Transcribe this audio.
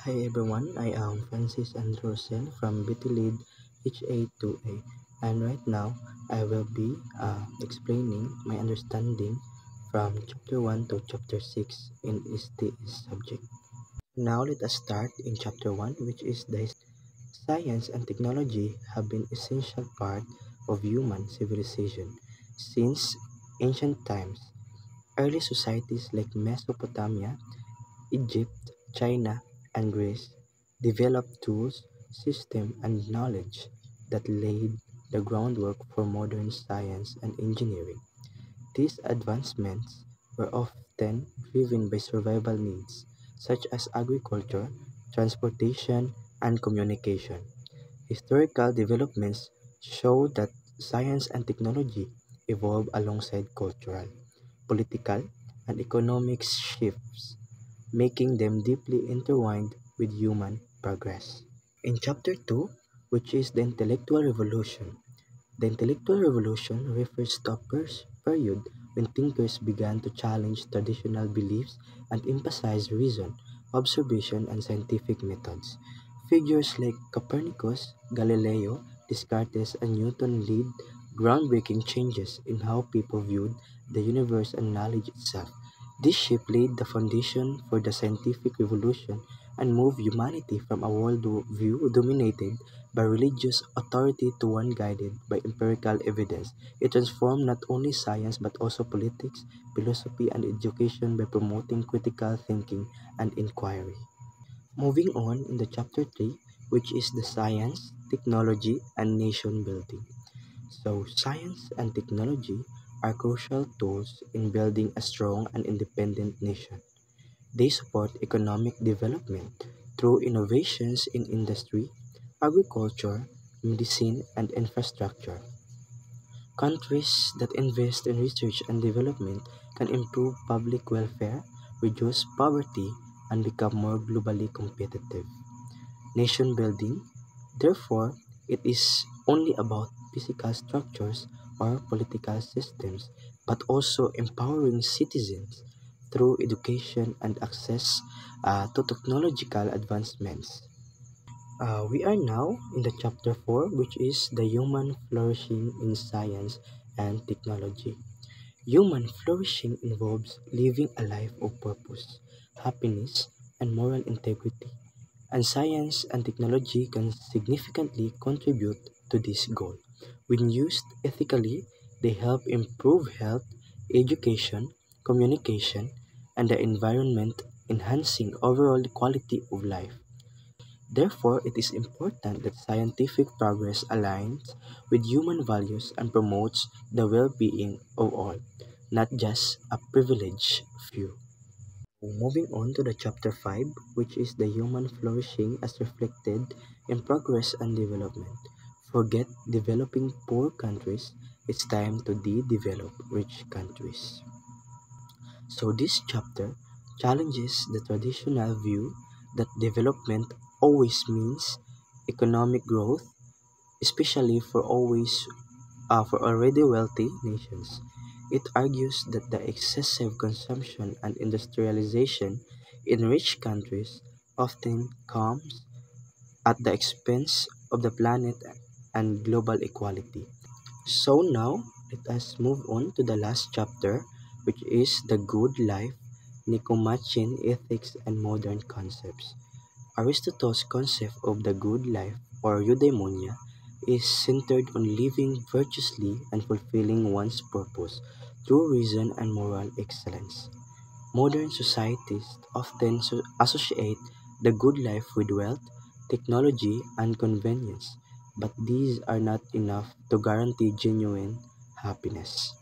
Hi everyone, I am Francis Androsen from BT Lead HA2A, and right now I will be explaining my understanding from chapter 1 to chapter 6 in STS subject. Now let us start in chapter 1, which is the science and technology have been essential part of human civilization since ancient times. Early societies like Mesopotamia, Egypt, China, and Greece developed tools, systems, and knowledge that laid the groundwork for modern science and engineering. These advancements were often driven by survival needs, such as agriculture, transportation, and communication. Historical developments show that science and technology evolved alongside cultural, political, and economic shifts, making them deeply intertwined with human progress. In chapter 2, which is the intellectual revolution, the intellectual revolution refers to a period when thinkers began to challenge traditional beliefs and emphasize reason, observation, and scientific methods. Figures like Copernicus, Galileo, Descartes, and Newton led groundbreaking changes in how people viewed the universe and knowledge itself. This shift laid the foundation for the scientific revolution and moved humanity from a worldview dominated by religious authority to one guided by empirical evidence. It transformed not only science but also politics, philosophy, and education by promoting critical thinking and inquiry. Moving on in the chapter 3, which is the science, technology, and nation building. So, science and technology are crucial tools in building a strong and independent nation. They support economic development through innovations in industry, agriculture, medicine, and infrastructure. Countries that invest in research and development can improve public welfare, reduce poverty, and become more globally competitive. Nation building, therefore, it is only about physical structures or political systems, but also empowering citizens through education and access to technological advancements. We are now in the chapter 4, which is the human flourishing in science and technology. Human flourishing involves living a life of purpose, happiness, and moral integrity, and science and technology can significantly contribute to this goal. When used ethically, they help improve health, education, communication, and the environment, enhancing overall quality of life. Therefore, it is important that scientific progress aligns with human values and promotes the well-being of all, not just a privileged few. Moving on to the chapter 5, which is the human flourishing as reflected in progress and development. Forget developing poor countries, it's time to de-develop rich countries. So this chapter challenges the traditional view that development always means economic growth, especially for already wealthy nations. It argues that the excessive consumption and industrialization in rich countries often comes at the expense of the planet and global equality. So now, let us move on to the last chapter, which is the good life, Nicomachean ethics and modern concepts. Aristotle's concept of the good life, or eudaimonia, is centered on living virtuously and fulfilling one's purpose through reason and moral excellence. Modern societies often associate the good life with wealth, technology, and convenience, but these are not enough to guarantee genuine happiness.